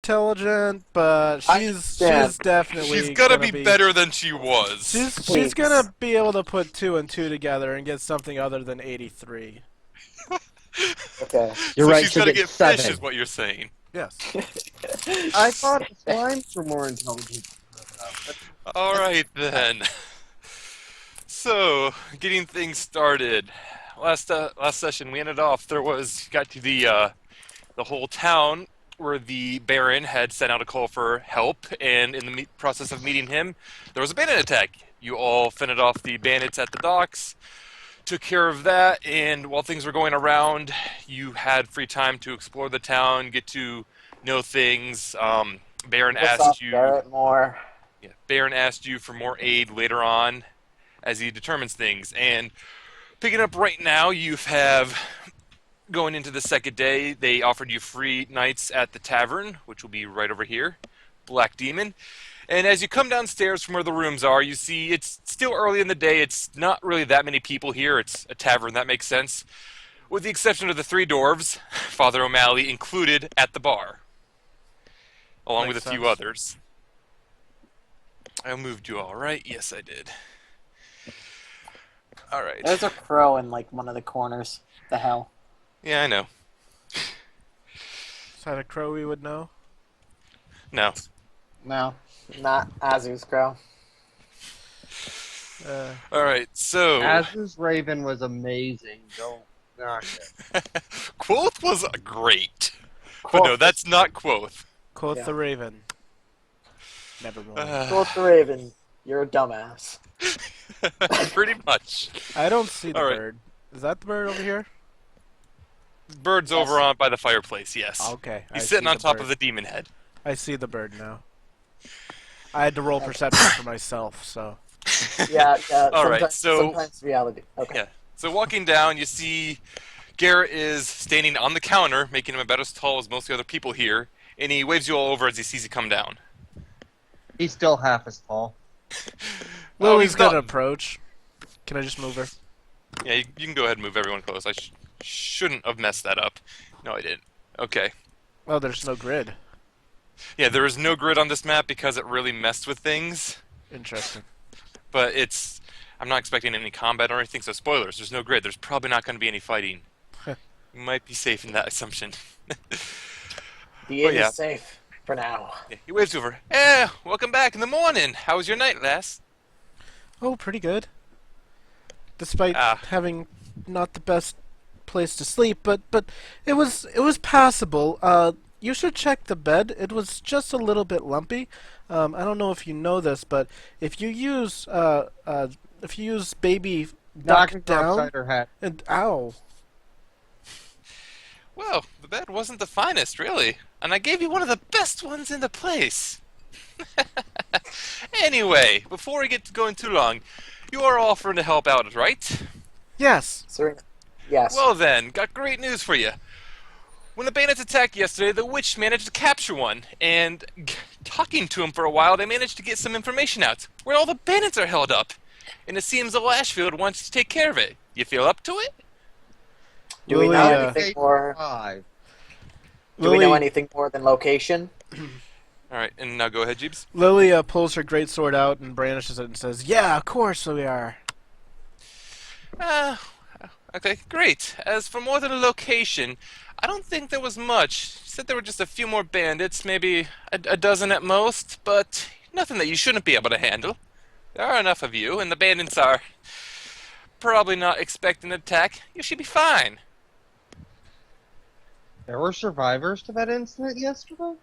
intelligent, but she's definitely She's gonna be better than she was. She's gonna be able to put 2 and 2 together and get something other than 83. Okay. You're right. She's gonna get 7. Fish, is what you're saying. Yes. I thought slimes were more intelligent. All right then. So, getting things started. Last session we ended off. Got to the whole town where the Baron had sent out a call for help, and in the process of meeting him, there was a bandit attack. You all fended off the bandits at the docks, took care of that, and while things were going around, you had free time to explore the town, get to know things. Baron asked you. More. Yeah, Baron asked you for more aid later on, as he determines things. And picking up right now, going into the second day, they offered you free nights at the tavern, which will be right over here, Black Demon. And as you come downstairs from where the rooms are, you see it's still early in the day. It's not really that many people here. It's a tavern, that makes sense. With the exception of the 3 dwarves, Father O'Malley included at the bar, along with a few others. I moved you all, right? Yes, I did. All right. There's a crow in, like, one of the corners. The hell? Yeah, I know. Is that a crow we would know? No. No. Not Azu's crow. All right, so... Azu's raven was amazing. Don't knock it. Quoth was great. But no, that's not Quoth. Quoth the Raven. Never mind. Quoth the Raven. You're a dumbass. Pretty much. I don't see the bird. Is that the bird over here? Bird's over on by the fireplace, yes. Okay. He's sitting on top of the demon head. I see the bird now. I had to roll perception for myself, so... Yeah, all right, so... Sometimes reality. Okay. Yeah. So walking down, you see Garrett is standing on the counter, making him about as tall as most of the other people here, and he waves you all over as he sees you come down. He's still half as tall. Lily's gonna approach. Can I just move her? Yeah, you can go ahead and move everyone close. I shouldn't have messed that up. No, I didn't. Okay. Oh, there's no grid. Yeah, there is no grid on this map because it really messed with things. Interesting. But I'm not expecting any combat or anything, so spoilers. There's no grid. There's probably not going to be any fighting. You might be safe in that assumption. The inn is safe for now. Yeah, he waves over. Welcome back in the morning. How was your night, lass? Oh, pretty good. Despite having not the best place to sleep, but it was passable. You should check the bed. It was just a little bit lumpy. I don't know if you know this, but if you use baby duck down and ow. Well, the bed wasn't the finest, really, and I gave you one of the best ones in the place. Anyway, before we get to going too long, you are offering to help out, right? Yes. Sorry. Yes. Well then, got great news for you. When the bandits attacked yesterday, the witch managed to capture one, and talking to him for a while, they managed to get some information out, where all the bandits are held up. And it seems the Lashfield wants to take care of it. You feel up to it? Do we know anything more? Do we know anything more than location? Alright, and now go ahead, Jeeps. Lily pulls her greatsword out and brandishes it and says, "Yeah, of course we are." Okay, great. As for more than a location, I don't think there was much. She said there were just a few more bandits, maybe a dozen at most, but nothing that you shouldn't be able to handle. There are enough of you, and the bandits are probably not expecting an attack. You should be fine. There were survivors to that incident yesterday?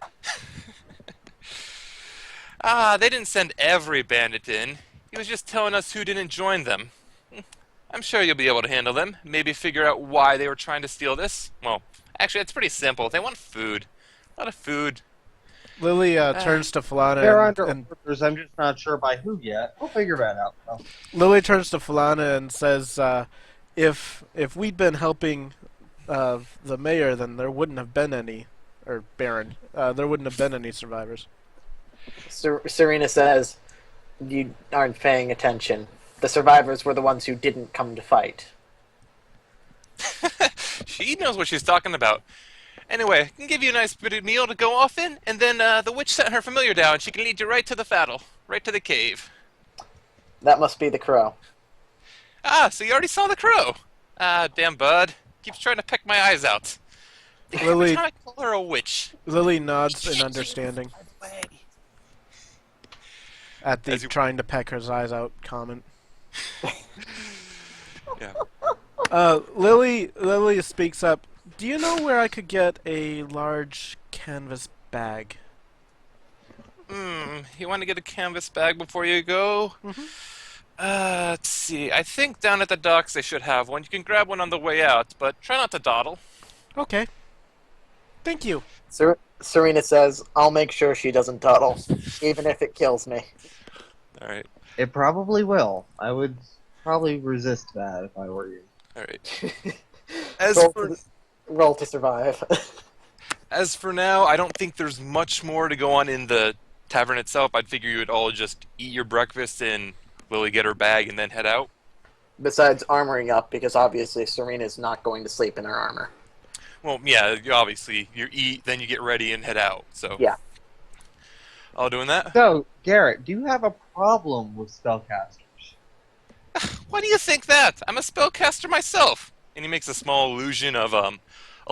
They didn't send every bandit in. He was just telling us who didn't join them. I'm sure you'll be able to handle them. Maybe figure out why they were trying to steal this. Well, actually, it's pretty simple. They want food. A lot of food. Lily turns to Falana. They're under orders. I'm just not sure by who yet. We'll figure that out, though. Lily turns to Falana and says, if we'd been helping the mayor, then there wouldn't have been any, or Baron, there wouldn't have been any survivors. Surina says, "You aren't paying attention. The survivors were the ones who didn't come to fight." She knows what she's talking about. Anyway, I can give you a nice bit of meal to go off in, and then the witch sent her familiar down. She can lead you right to the battle, right to the cave. That must be the crow. Ah, so you already saw the crow. Ah, damn bud. Keeps trying to peck my eyes out. Every Lily time I call her a witch. Lily nods in understanding at the As you- trying to peck her eyes out comment. Yeah. Lily speaks up. Do you know where I could get a large canvas bag? You want to get a canvas bag before you go? Mhm. Let's see. I think down at the docks they should have one. You can grab one on the way out, but try not to dawdle. Okay. Thank you. Surina says, I'll make sure she doesn't dawdle, even if it kills me. All right. It probably will. I would probably resist that if I were you. All right. As roll, for to, roll to survive. as for now, I don't think there's much more to go on in the tavern itself. I'd figure you would all just eat your breakfast and Lily get her bag and then head out. Besides armoring up, because obviously Serina's not going to sleep in her armor. Well, yeah, obviously you eat, then you get ready and head out. So Yeah. all doing that. So, Garrett, do you have a problem with spellcasters? Why do you think that? I'm a spellcaster myself. And he makes a small illusion of a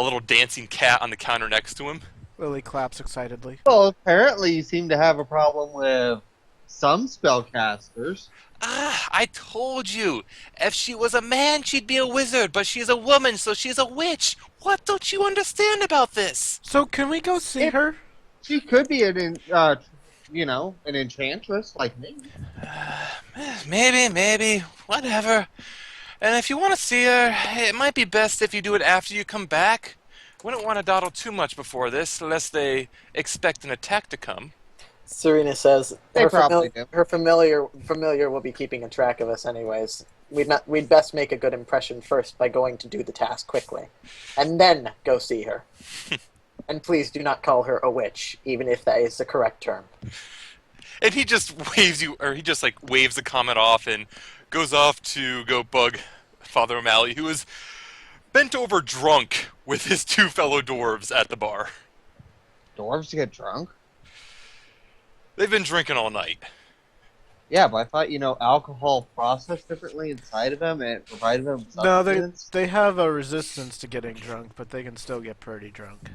little dancing cat on the counter next to him. Lily claps excitedly. Well, apparently you seem to have a problem with some spellcasters. Ah, I told you. If she was a man, she'd be a wizard, but she's a woman, so she's a witch. What don't you understand about this? So can we go see her? She could be an enchantress like me. Maybe, whatever. And if you want to see her, it might be best if you do it after you come back. Wouldn't want to dawdle too much before this, unless they expect an attack to come. Serina says They probably do. her familiar will be keeping a track of us anyways. We'd best make a good impression first by going to do the task quickly, and then go see her. And please do not call her a witch, even if that is the correct term. And he just waves the comment off and goes off to go bug Father O'Malley, who is bent over drunk with his two fellow dwarves at the bar. Dwarves get drunk? They've been drinking all night. Yeah, but I thought, alcohol processed differently inside of them and provided them with No, sustenance. they have a resistance to getting drunk, but they can still get pretty drunk.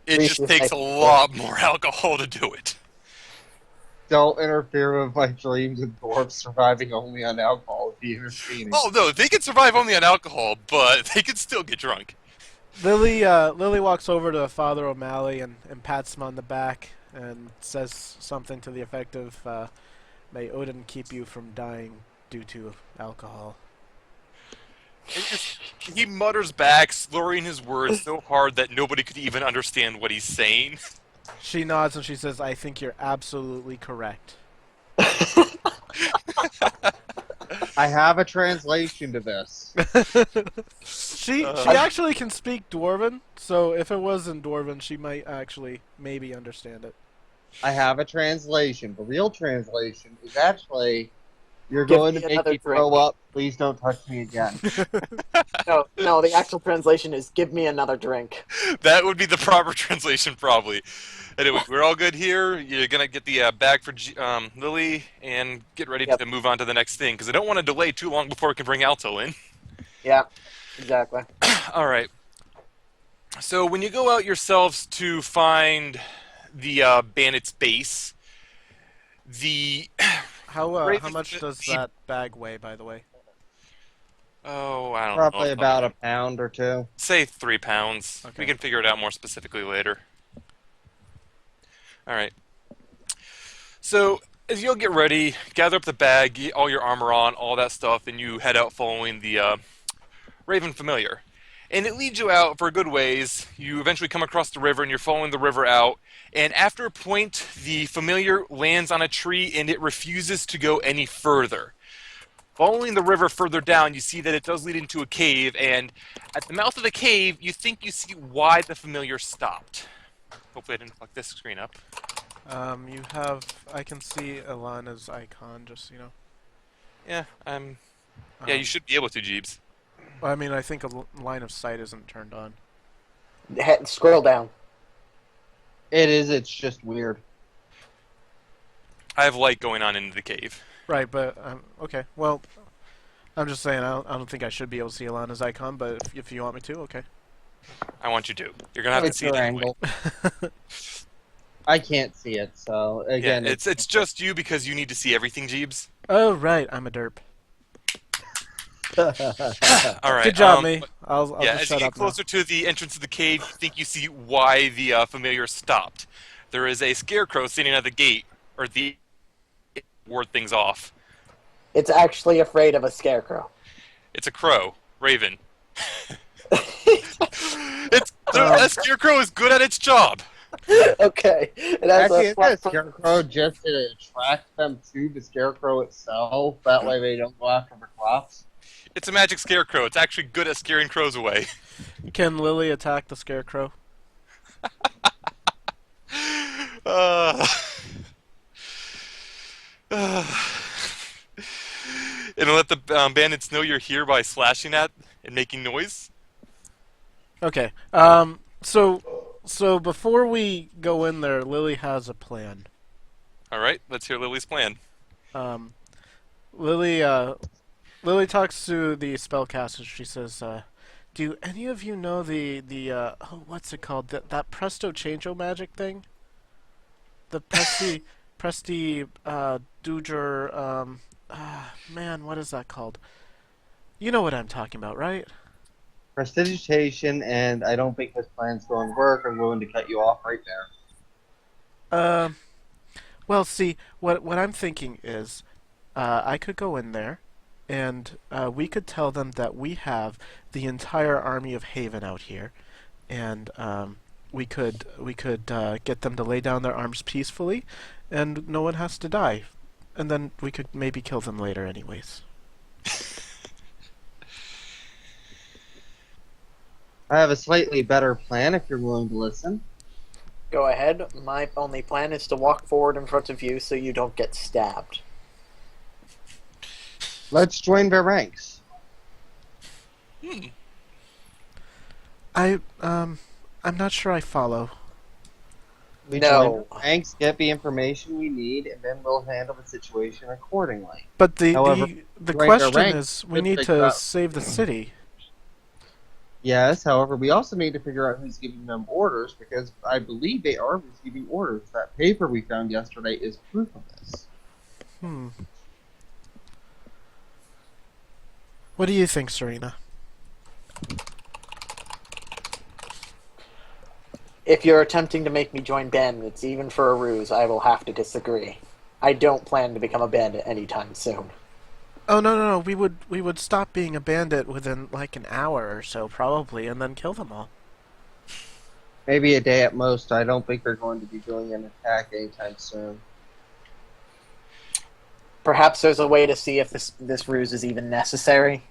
It Reese just is takes a making lot more alcohol to do it. Don't interfere with my dreams of dwarves surviving only on alcohol would be entertaining. Oh no, they can survive only on alcohol, but they can still get drunk. Lily walks over to Father O'Malley and pats him on the back and says something to the effect of, "May Odin keep you from dying due to alcohol." He mutters back, slurring his words so hard that nobody could even understand what he's saying. She nods and she says, "I think you're absolutely correct." I have a translation to this. She actually can speak Dwarven, so if it was in Dwarven, she might actually maybe understand it. I have a translation. The real translation is actually, you're Give going me to make another me throw drink. up. Please don't touch me again. No, the actual translation is "Give me another drink." That would be the proper translation, probably. Anyway, we're all good here. You're gonna get the bag for Lily and get ready Yep. to move on to the next thing, because I don't want to delay too long before we can bring Alto in. Yeah, exactly. All right. So when you go out yourselves to find the bandit's base, the How Raven- much does that bag weigh, by the way? oh, I don't Probably know. about a pound or two. Say 3 pounds. Okay. We can figure it out more specifically later. All right. So as you'll get ready, gather up the bag, get all your armor on, all that stuff, and you head out following the Raven Familiar. And it leads you out for a good ways. You eventually come across the river, and you're following the river out. And after a point, the Familiar lands on a tree, and it refuses to go any further. Following the river further down, you see that it does lead into a cave, and at the mouth of the cave, you think you see why the Familiar stopped. Hopefully I didn't fuck this screen up. I can see Elana's icon, just, Yeah, yeah, you should be able to, Jeebs. I mean, I think a line of sight isn't turned on. Scroll down. It is. It's just weird. I have light going on into the cave. Right, but okay. Well, I'm just saying I don't think I should be able to see Elana's icon, but if you want me to, okay. I want you to. You're gonna have to It's see your it anyway. angle. I can't see it, so again, Yeah, it's just you because you need to see everything, Jeebs. Oh right, I'm a derp. All right. Good job, me. I'll Yeah, just as you shut get up now. closer to the entrance of the cave, you think you see why the familiar stopped. There is a scarecrow sitting at the gate, or the ward things off. It's actually afraid of a scarecrow. It's a crow, raven. That scarecrow is good at its job. Okay. It has actually, a it's a scarecrow just to attract them to the scarecrow itself. That way, they don't go after the crops. It's a magic scarecrow. It's actually good at scaring crows away. Can Lily attack the scarecrow? And let the bandits know you're here by slashing at and making noise. Okay. So before we go in there, Lily has a plan. All right, let's hear Lily's plan. Lily talks to the spellcaster. She says, "Do any of you know the what's it called? That Presto Changeo magic thing? The Presti Duger man, what is that called? You know what I'm talking about, right?" Prestidigitation, and I don't think this plan's going to work. I'm going to cut you off right there. Well, see, what I'm thinking is, I could go in there, and we could tell them that we have the entire army of Haven out here, and we could get them to lay down their arms peacefully, and no one has to die, and then we could maybe kill them later, anyways. I have a slightly better plan if you're willing to listen. Go ahead. My only plan is to walk forward in front of you so you don't get stabbed. Let's join their ranks. I'm not sure I follow. We No. join their ranks, get the information we need, and then we'll handle the situation accordingly. But However, the join their question ranks, is, we let's need figure to out- save the city. Yes, however, we also need to figure out who's giving them orders, because I believe they are receiving orders. That paper we found yesterday is proof of this. What do you think, Surina? If you're attempting to make me join bandits, even for a ruse, I will have to disagree. I don't plan to become a bandit anytime soon. Oh no! We would stop being a bandit within like an hour or so, probably, and then kill them all. Maybe a day at most. I don't think they're going to be doing an attack anytime soon. Perhaps there's a way to see if this ruse is even necessary.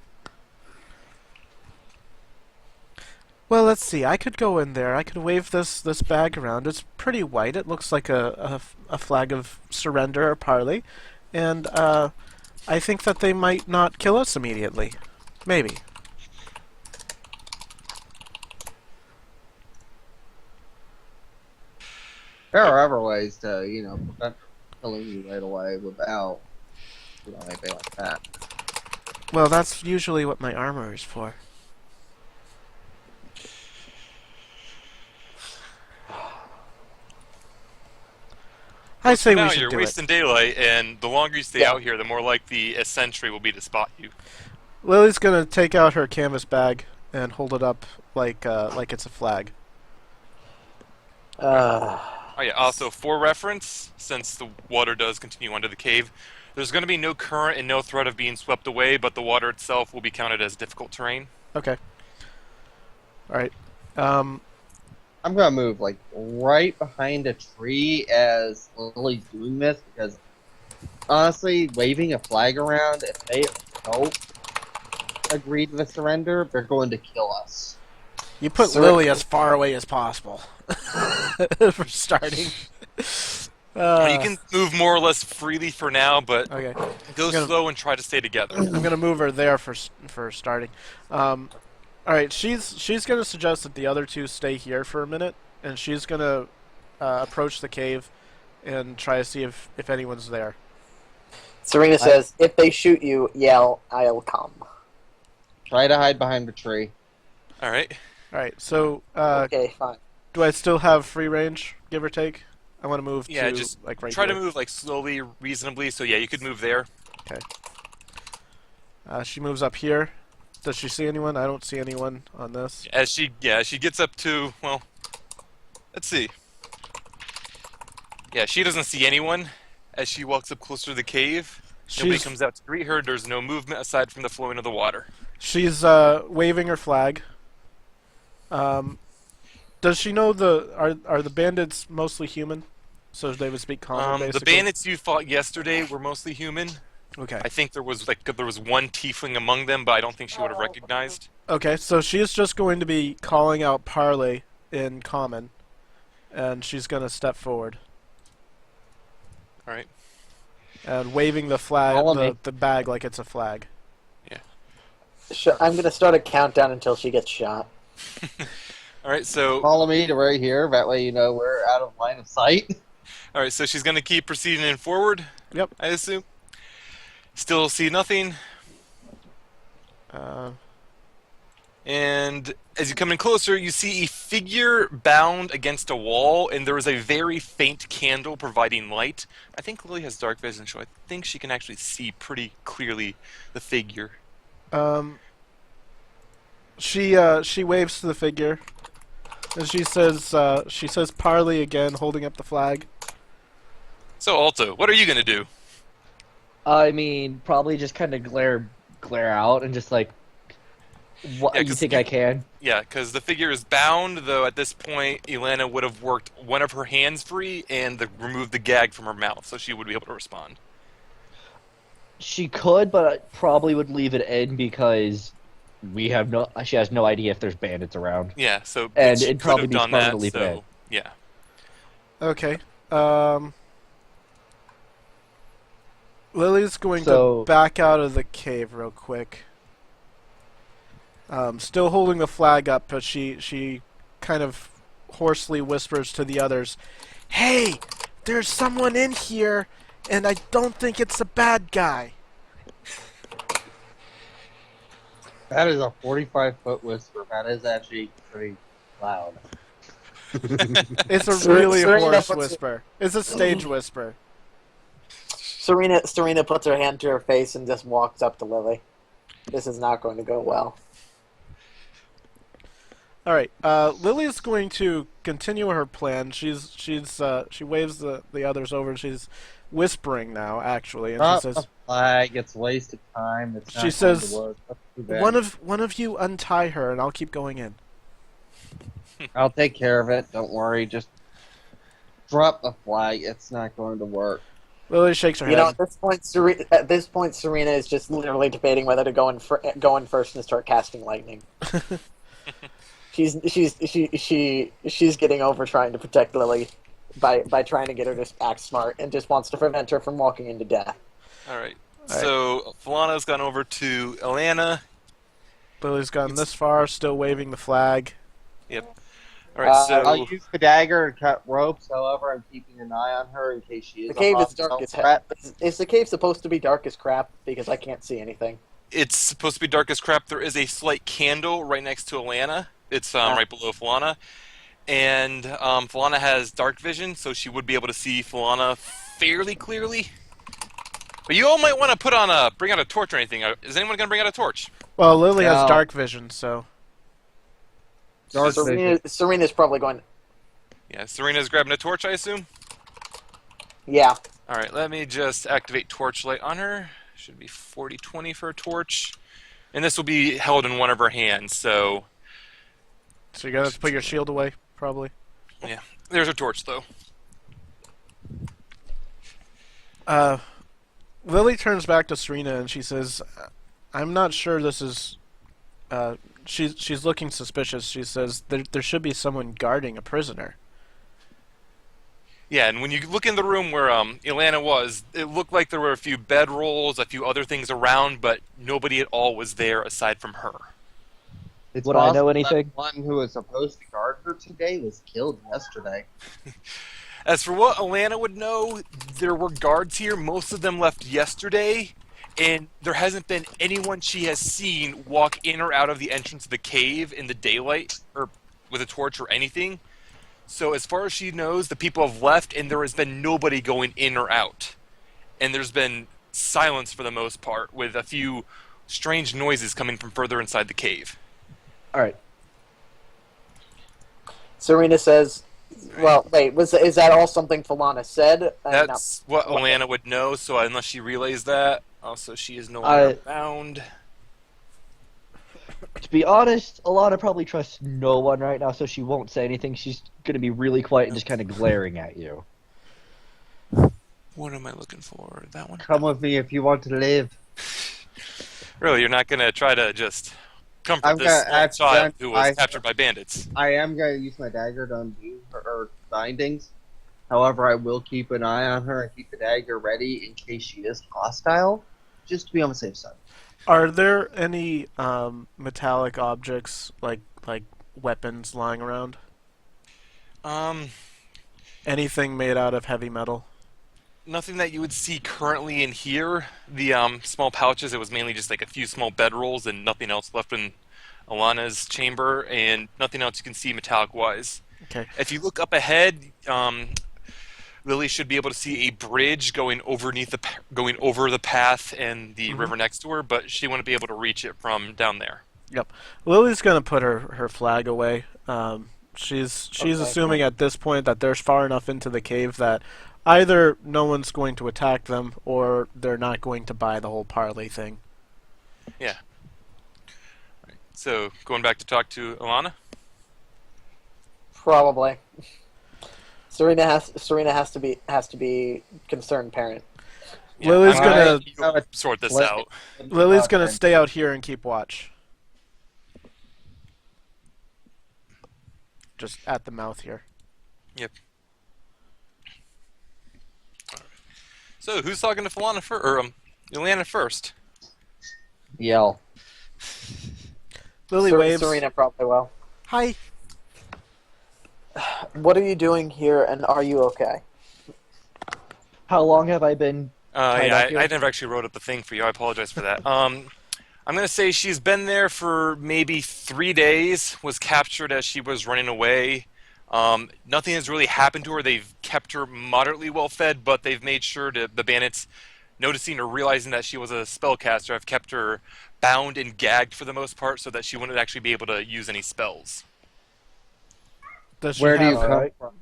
Well, let's see. I could go in there. I could wave this bag around. It's pretty white. It looks like a flag of surrender or parley, and I think that they might not kill us immediately. Maybe. There are other ways to, prevent killing you right away without, anything like that. Well, that's usually what my armor is for. I say we Now should you're do wasting it. daylight, and the longer you stay out here, the more likely a sentry will be to spot you. Lily's gonna take out her canvas bag and hold it up like it's a flag. Oh yeah, also for reference, since the water does continue under the cave, there's going to be no current and no threat of being swept away, but the water itself will be counted as difficult terrain. Okay. Alright. I'm gonna move right behind a tree as Lily's doing this, because honestly, waving a flag around, if they don't agree to the surrender, they're going to kill us. You put Lily as far away as possible. For starting. You can move more or less freely for now, but Okay. go slow and try to stay together. I'm gonna move her there for starting. All right, she's gonna suggest that the other two stay here for a minute, and she's gonna approach the cave and try to see if anyone's there. Surina says, if they shoot you, yell, I'll come. Try to hide behind the tree. All right. All right, so Okay, fine. do I still have free range, give or take? I want to move Yeah, to just like right try here. to move like slowly, reasonably. So yeah, you could move there. Okay. She moves up here. Does she see anyone? I don't see anyone on this. As she gets up to, well, let's see. Yeah, she doesn't see anyone as she walks up closer to the cave. Nobody comes out to greet her. There's no movement aside from the flowing of the water. She's waving her flag. Does she know are the bandits mostly human? So they would speak common, basically? The bandits you fought yesterday were mostly human. Okay. I think there was one tiefling among them, but I don't think she would have recognized. Okay, so she's just going to be calling out parley in common, and she's going to step forward. All right. And waving the flag, the bag like it's a flag. Yeah. I'm going to start a countdown until she gets shot. All right, so Follow me to right here. That way you know we're out of line of sight. all right, so she's going to keep proceeding in forward. Yep. I assume. Still see nothing. And as you come in closer, you see a figure bound against a wall, and there is a very faint candle providing light. I think Lily has dark vision, so I think she can actually see pretty clearly the figure. She waves to the figure, and she says parley again, holding up the flag. So Alto, what are you gonna do? I mean, probably just kind of glare out and just like, what Yeah, you think I can? Yeah, because the figure is bound, though at this point, Elana would have worked one of her hands free and removed the gag from her mouth, so she would be able to respond. She could, but I probably would leave it in because she has no idea if there's bandits around. Yeah, so And she it'd could probably have be done smarter that, to leave it in. so yeah. Okay. Lily's going So- to back out of the cave real quick. Still holding the flag up, but she kind of hoarsely whispers to the others, "Hey, there's someone in here, and I don't think it's a bad guy." That is a 45-foot whisper. That is actually pretty loud. It's a Serena really puts hoarse her- whisper. It's a stage whisper. Serena puts her hand to her face and just walks up to Lily. This is not going to go well. All right, Lily's going to continue her plan. She waves the others over. She's whispering now, actually, and Drop she says, the flag. It's a waste of time. It's not She going says, to work. That's too bad. one of you untie her, and I'll keep going in." I'll take care of it. Don't worry. Just drop the flag. It's not going to work. Lily shakes her You know, head. at this point, Serena is just literally debating whether to go in first and start casting lightning. She's getting over trying to protect Lily by trying to get her to act smart and just wants to prevent her from walking into death. All right. All right. So Falana's gone over to Elana. Lily's gotten this far, still waving the flag. Yep. All right. So I'll use the dagger and cut ropes. However, I'm keeping an eye on her in case she is The cave a is dark as hostile hell. threat. Is the cave supposed to be dark as crap? Because I can't see anything. it's supposed to be dark as crap. There is a slight candle right next to Elana. It's right below Falana. And Falana has dark vision, so she would be able to see Falana fairly clearly. But you all might want to bring out a torch or anything. Is anyone going to bring out a torch? Well, Lily has No. dark vision, so Dark vision. Serena's probably going. Yeah, Serena's grabbing a torch, I assume. Yeah. All right, let me just activate torchlight on her. Should be 40/20 for a torch. And this will be held in one of her hands, so you gotta put your shield away, probably. yeah. There's her torch, though. Lily turns back to Serena and she says, "I'm not sure this is." She's looking suspicious. She says, "There should be someone guarding a prisoner." Yeah, and when you look in the room where Elana was, it looked like there were a few bedrolls, a few other things around, but nobody at all was there aside from her. It's Would I know possible anything? that one who was supposed to guard her today was killed yesterday. As for what Elana would know, there were guards here. Most of them left yesterday, and there hasn't been anyone she has seen walk in or out of the entrance of the cave in the daylight, or with a torch or anything. So as far as she knows, the people have left, and there has been nobody going in or out. And there's been silence for the most part, with a few strange noises coming from further inside the cave. All right. Serena says, well, wait, is that all something Falana said? That's what Elana would know, so unless she relays that, also she is no longer bound. To be honest, Alana probably trusts no one right now, so she won't say anything. She's going to be really quiet and just kind of glaring at you. What am I looking for? That one? Come with me if you want to live. Really, you're not going to try to just comfort this small child who was captured by bandits? I am going to use my dagger to undo her bindings. However, I will keep an eye on her and keep the dagger ready in case she is hostile, just to be on the safe side. Are there any metallic objects like weapons lying around? Anything made out of heavy metal? Nothing that you would see currently in here. The small pouches, it was mainly just like a few small bedrolls and nothing else left in Alana's chamber, and nothing else you can see metallic-wise. Okay. If you look up ahead, Lily should be able to see a bridge going over the path and the river next to her, but she wouldn't be able to reach it from down there. Yep. Lily's gonna put her flag away. She's assuming at this point that they're far enough into the cave that either no one's going to attack them or they're not going to buy the whole parley thing. Yeah. Right. So going back to talk to Elana. Probably. Serena has to be concerned parent. Yeah, Lily's I'm gonna sort this out. Lily's gonna stay out here and keep watch. Just at the mouth here. Yep. So who's talking to Falana first, or Elana first? Yell. Lily waves. Serena probably will. Hi. What are you doing here, and are you okay? How long have I been tied up here? I never actually wrote up the thing for you. I apologize for that. I'm going to say she's been there for maybe 3 days, was captured as she was running away. Nothing has really happened to her. They've kept her moderately well fed, but they've made sure to, the bandits, noticing or realizing that she was a spellcaster, have kept her bound and gagged for the most part so that she wouldn't actually be able to use any spells. Where do you come from?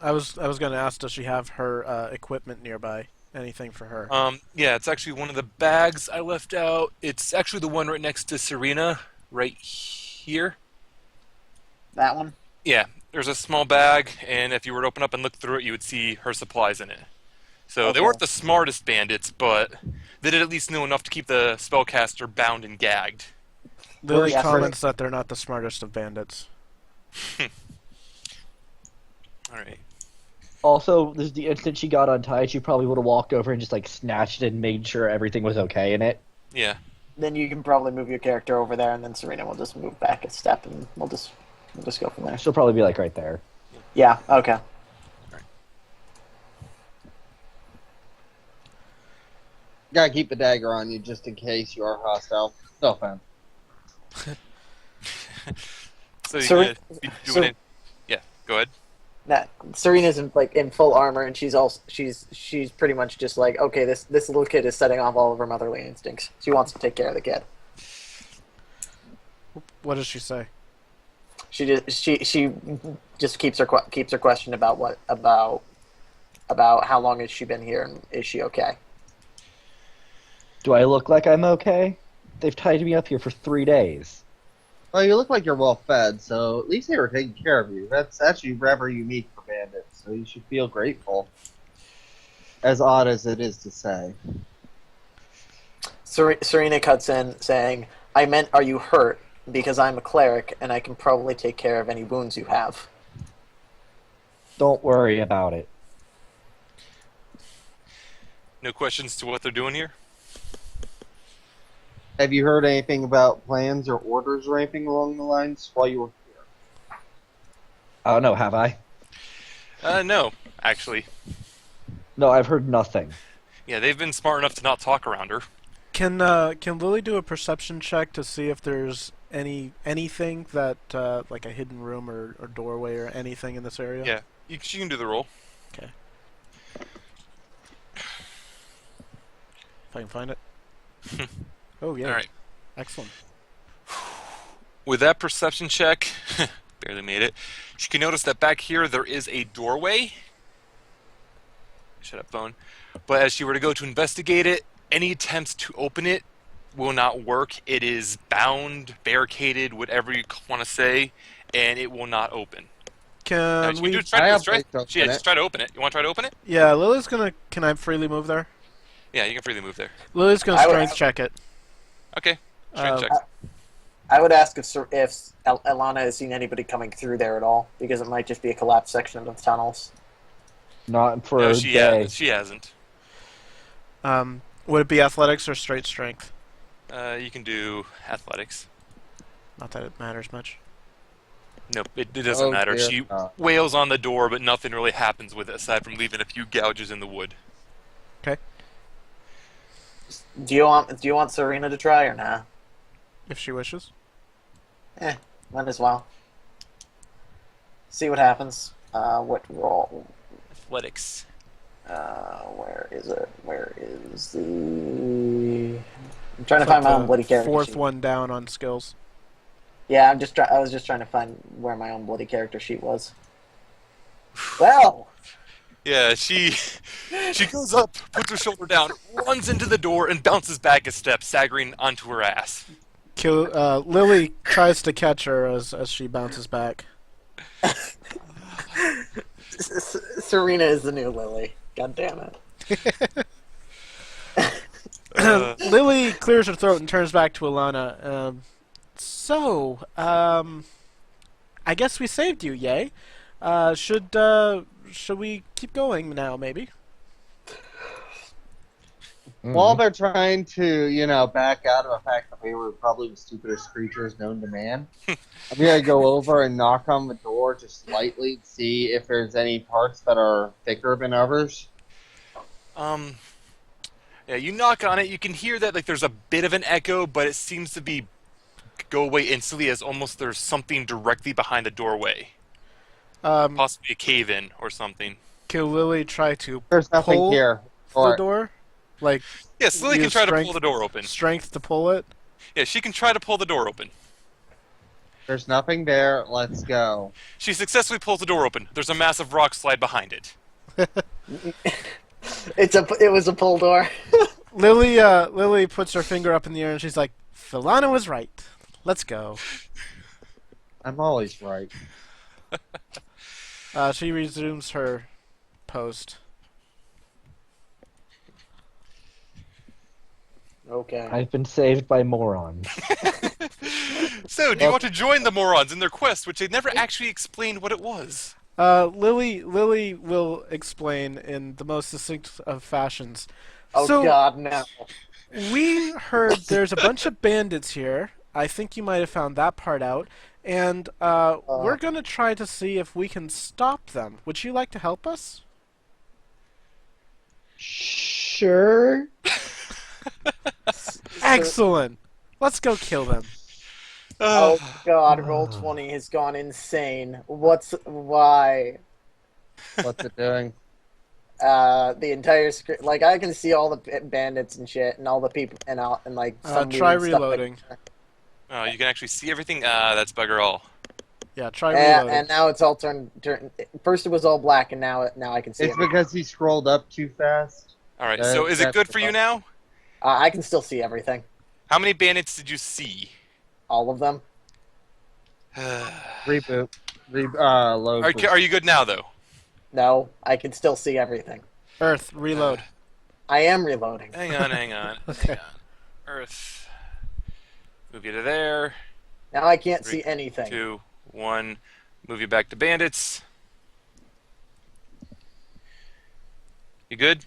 I was going to ask, does she have her equipment nearby? Anything for her? Yeah, it's actually one of the bags I left out. It's actually the one right next to Surina, right here. That one? Yeah, there's a small bag, and if you were to open up and look through it, you would see her supplies in it. So they weren't the smartest bandits, but they did at least know enough to keep the spellcaster bound and gagged. Lily comments that they're not the smartest of bandits. Alright. Also, this is the instant she got untied, she probably would have walked over and just like snatched it and made sure everything was okay in it. Yeah. Then you can probably move your character over there, and then Serena will just move back a step, and we'll just go from there. She'll probably be like right there. Yeah. Okay. Gotta keep the dagger on you just in case you are hostile. No offense. So you're gonna be doing it. Yeah, go ahead. Nah, Serena's in full armor, and she's pretty much just like, okay, this little kid is setting off all of her motherly instincts. She wants to take care of the kid. What does she say? She just keeps her question about how long has she been here, and is she okay? Do I look like I'm okay? They've tied me up here for 3 days. Well, you look like you're well fed, so at least they were taking care of you. That's actually rather unique for bandits, so you should feel grateful. As odd as it is to say. Serena cuts in, saying, I meant, are you hurt? Because I'm a cleric, and I can probably take care of any wounds you have. Don't worry about it. No questions to what they're doing here? Have you heard anything about plans or orders or anything along the lines while you were here? Oh no, have I? No, actually. No, I've heard nothing. Yeah, they've been smart enough to not talk around her. Can Lily do a perception check to see if there's anything that like a hidden room or doorway or anything in this area? Yeah, she can do the roll. Okay. If I can find it. Oh yeah. All right. Excellent. With that perception check, barely made it. She can notice that back here there is a doorway. Shut up, phone. But as she were to go to investigate it, any attempts to open it will not work. It is bound, barricaded, whatever you want to say, and it will not open. Can She we? can try just try to open it. You want to try to open it? Yeah, Lily's gonna. Can I freely move there? Yeah, you can freely move there. Lily's gonna strength check it. Okay. Strength check. I would ask if Elana has seen anybody coming through there at all, because it might just be a collapsed section of the tunnels. Not for No, a she day. hasn't. She hasn't. Would it be athletics or straight strength? You can do athletics. Not that it matters much. Nope, it doesn't matter. Dear She God. wails on the door, but nothing really happens with it aside from leaving a few gouges in the wood. Okay. Do you want Surina to try or nah? If she wishes. Might as well. See what happens. What roll? Athletics. Where is it? Where is the? I'm trying to find my own bloody character Fourth sheet. one down on skills. Yeah, I was just trying to find where my own bloody character sheet was. Well, Yeah, she goes up, puts her shoulder down, runs into the door, and bounces back a step, staggering onto her ass. Lily tries to catch her as she bounces back. Surina is the new Lily. God damn it. Lily clears her throat and turns back to Elana. I guess we saved you, yay. Should we keep going now, maybe? While they're trying to, back out of the fact that we were probably the stupidest creatures known to man, I'm gonna go over and knock on the door just lightly to see if there's any parts that are thicker than others. Yeah, you knock on it, you can hear that there's a bit of an echo, but it seems to go away instantly as almost there's something directly behind the doorway. Possibly a cave-in or something. Can Lily try to There's nothing pull here. the door? Like, Yes, Lily can use try to pull strength- the door open. strength to pull it? Yeah, she can try to pull the door open. There's nothing there. Let's go. She successfully pulls the door open. There's a massive rock slide behind it. It was a pull door. Lily puts her finger up in the air and she's like, Falana was right. Let's go. I'm always right. She resumes her post. Okay. I've been saved by morons. So, do you want to join the morons in their quest, which they never actually explained what it was? Lily will explain in the most succinct of fashions. Oh So, God, no. we heard there's a bunch of bandits here. I think you might have found that part out. And we're going to try to see if we can stop them. Would you like to help us? Sure. Excellent. Let's go kill them. Oh God, Roll20 has gone insane. Why? What's it doing? The entire script, I can see all the bandits and shit, and all the people, and some Try weird stuff reloading. Oh, you can actually see everything? That's bugger all. Yeah, try reloading. and now it's all turned. First it was all black, and now I can see It's it. because he scrolled up too fast. Alright, so is it That's good for you now? I can still see everything. How many bandits did you see? All of them. Reboot. Load. Are you good now, though? No, I can still see everything. Earth, reload. I am reloading. Hang on, hang on. Okay. Hang on. Earth. Move you to there. Now I can't 3, see anything. 2, 1. Move you back to bandits. You good?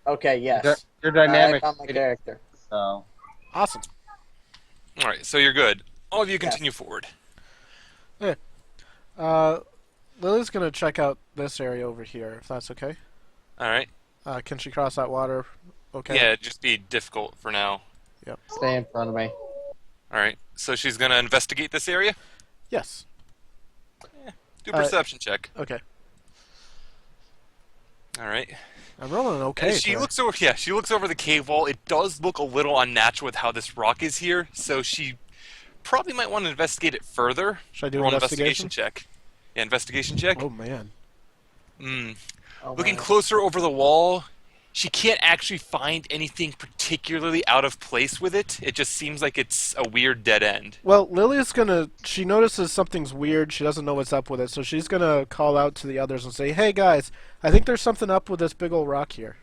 Okay, yes. You're dynamic. I found my character. So Awesome. All right, so you're good. All of you continue forward. Okay. Lily's gonna check out this area over here, if that's okay. All right. Can she cross that water? Okay. Yeah, it'd just be difficult for now. Stay in front of me. All right, so she's gonna investigate this area. Yes. Do a perception check. Okay. All right. I'm rolling an okay. And she looks over. Yeah, she looks over the cave wall. It does look a little unnatural with how this rock is here, so she probably might want to investigate it further. Should I do Roll an an investigation? check? Yeah, investigation check. Oh man. Looking closer over the wall, she can't actually find anything particularly out of place with it. It just seems like it's a weird dead end. Well, Lily's gonna. She notices something's weird. She doesn't know what's up with it, so she's gonna call out to the others and say, "Hey guys, I think there's something up with this big old rock here."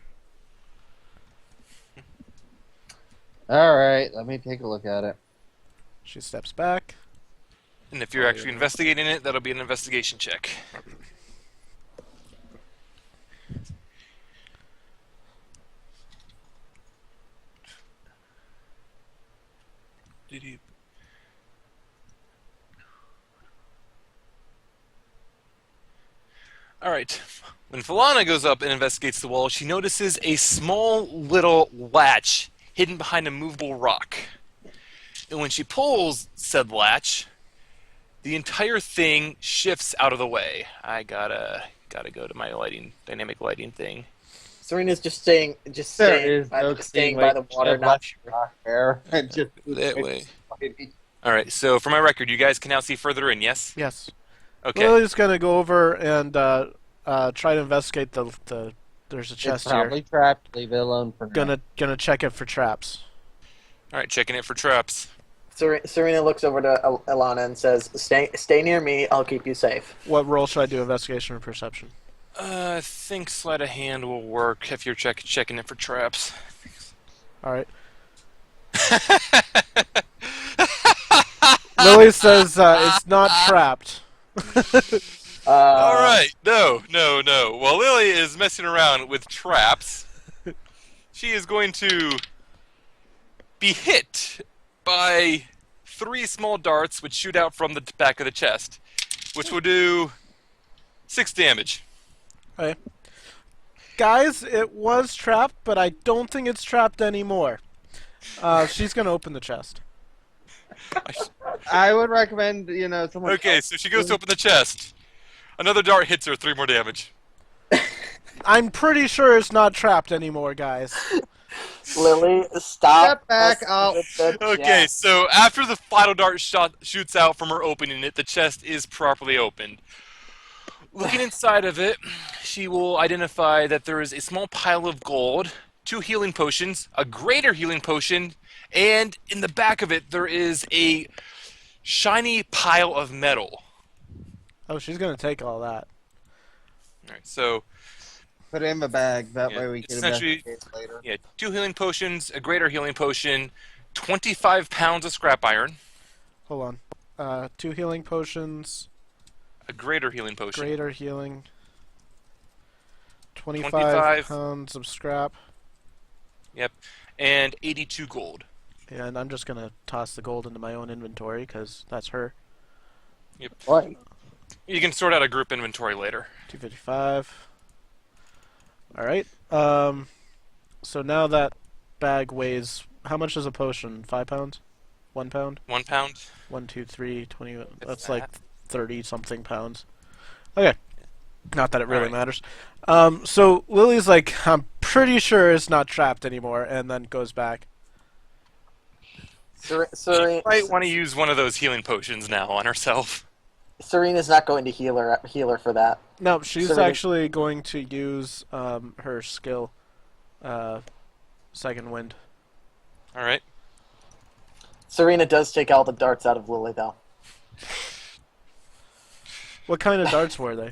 All right, let me take a look at it. She steps back. And if you're actually investigating it, that'll be an investigation check. Alright. When Falana goes up and investigates the wall, she notices a small little latch hidden behind a movable rock. And when she pulls said latch, the entire thing shifts out of the way. I gotta go to my dynamic lighting thing. Surina's just staying by the water, not sure. There. Just That way. Alright, so for my record, you guys can now see further in, yes? Yes. Okay. Lily's gonna go over and try to investigate the. There's a It's chest probably here. trapped. Leave it alone for now. Gonna check it for traps. Alright, checking it for traps. Surina looks over to Elana and says, "Stay near me. I'll keep you safe." What roll should I do? Investigation or perception? I think sleight of hand will work if you're checking it for traps. All right. Lily says it's not trapped. Alright, no. While Lily is messing around with traps, she is going to be hit by 3 small darts which shoot out from the back of the chest, which will do 6 damage. Okay. Guys, it was trapped, but I don't think it's trapped anymore. She's gonna open the chest. I would recommend, someone. Okay, so she goes to open the chest. Another dart hits her, 3 more damage. I'm pretty sure it's not trapped anymore, guys. Lily, stop. Step back messing up. with the Okay, chest. so after the final dart shoots out from her opening it, the chest is properly opened. Looking inside of it, she will identify that there is a small pile of gold, 2 healing potions, a greater healing potion, and in the back of it there is a shiny pile of metal. Oh, she's gonna take all that. Alright, so Put it in my bag. That Yeah, way we can essentially- investigate later. yeah, 2 healing potions, a greater healing potion, 25 pounds of scrap iron, Hold on. 2 healing potions, a greater healing potion. greater healing, 25 25. pounds of scrap, Yep, and 82 gold. and I'm just gonna toss the gold into my own inventory because that's her. What? You can sort out a group inventory later. 255. All right. So now that bag weighs. How much is a potion? 5 pounds? 1 pound? 1 pound. 1, 2, 3, 20. That's that. like 30 something pounds. Okay. Not that it really Alright. matters. So Lily's like, I'm pretty sure it's not trapped anymore, and then goes back. You might want to use one of those healing potions now on herself. Serena's not going to heal her for that. No, she's Serena- actually going to use her skill, Second Wind. Alright. Serena does take all the darts out of Lily, though. What kind of darts were they?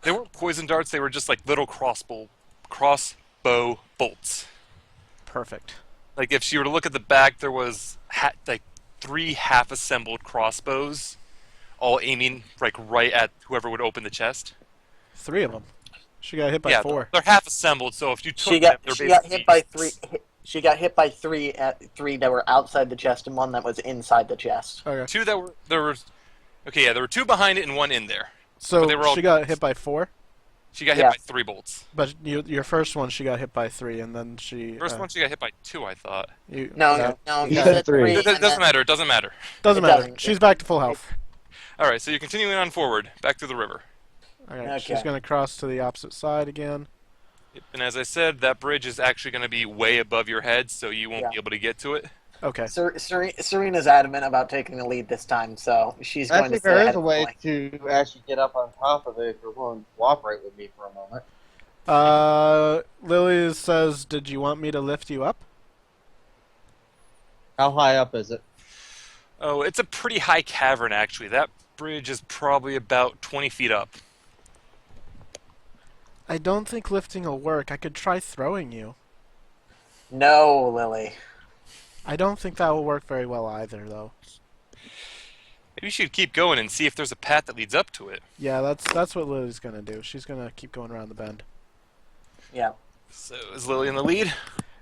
They weren't poison darts, they were just like little crossbow bolts. Perfect. Like if you were to look at the back, there was like 3 half-assembled crossbows, all aiming like right at whoever would open the chest. 3 of them. She got hit by yeah, 4. they're half-assembled, so if you took She got them, they're hit by basically- She got hit by three that were outside the chest and one that was inside the chest. Okay. Two that were there were. Okay, yeah, there were two behind it and one in there. So But they were all- she got hit by 4? She got hit Yeah. by 3 bolts. But your first one, she got hit by 3, and then she... First one she got hit by 2, I thought. You, No, yeah. no, You you said said three. three. It doesn't matter. It doesn't matter. Doesn't It matter. doesn't. She's back to full health. All right, so you're continuing on forward, back through the river. Okay. She's Okay. going to cross to the opposite side again. And as I said, that bridge is actually going to be way above your head, so you won't Yeah. be able to get to it. Okay. Serena's adamant about taking the lead this time, so she's going Actually, to stay there ahead is a of the way point. to actually get up on top of it if you're willing to cooperate with me for a moment. Lily says, did you want me to lift you up? How high up is it? Oh, it's a pretty high cavern, actually. That bridge is probably about 20 feet up. I don't think lifting will work. I could try throwing you. No, Lily. I don't think that will work very well either, though. Maybe you should keep going and see if there's a path that leads up to it. Yeah, that's what Lily's going to do. She's going to keep going around the bend. Yeah. So is Lily in the lead?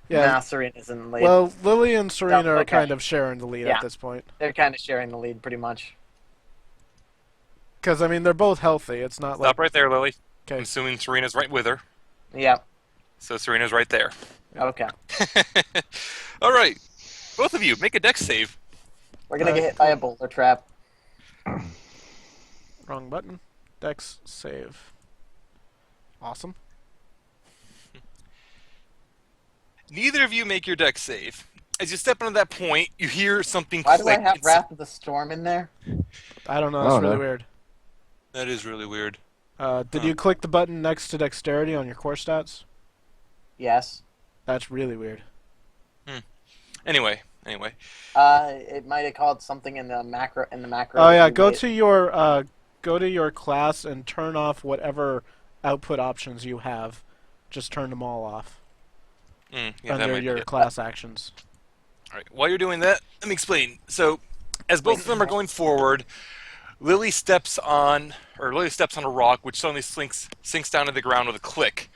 Yeah. Nah, Serena's in the lead. Well, Lily and Surina are okay. kind of sharing the lead Yeah. at this point. They're kind of sharing the lead pretty much. Because, I mean, they're both healthy. It's not like... Stop right there, Lily. I'm Okay. assuming Serena's right with her. Yeah. So Serena's right there. Okay. All right. Both of you, make a dex save. We're going to get hit by a boulder trap. Wrong button. Dex save. Awesome. Neither of you make your dex save. As you step into that point, you hear something Why do I click. have Wrath of the Storm in there? I don't know. I That's don't really know. weird. That is really weird. Did you click the button next to dexterity on your core stats? Yes. That's really weird. Anyway. It might have called something in the macro. Oh yeah, you go made. to your class and turn off whatever output options you have. Just turn them all off Yeah, that under might be your it. class actions. All right. While you're doing that, let me explain. So, as both of them are going forward, Lily steps on a rock, which suddenly sinks down to the ground with a click.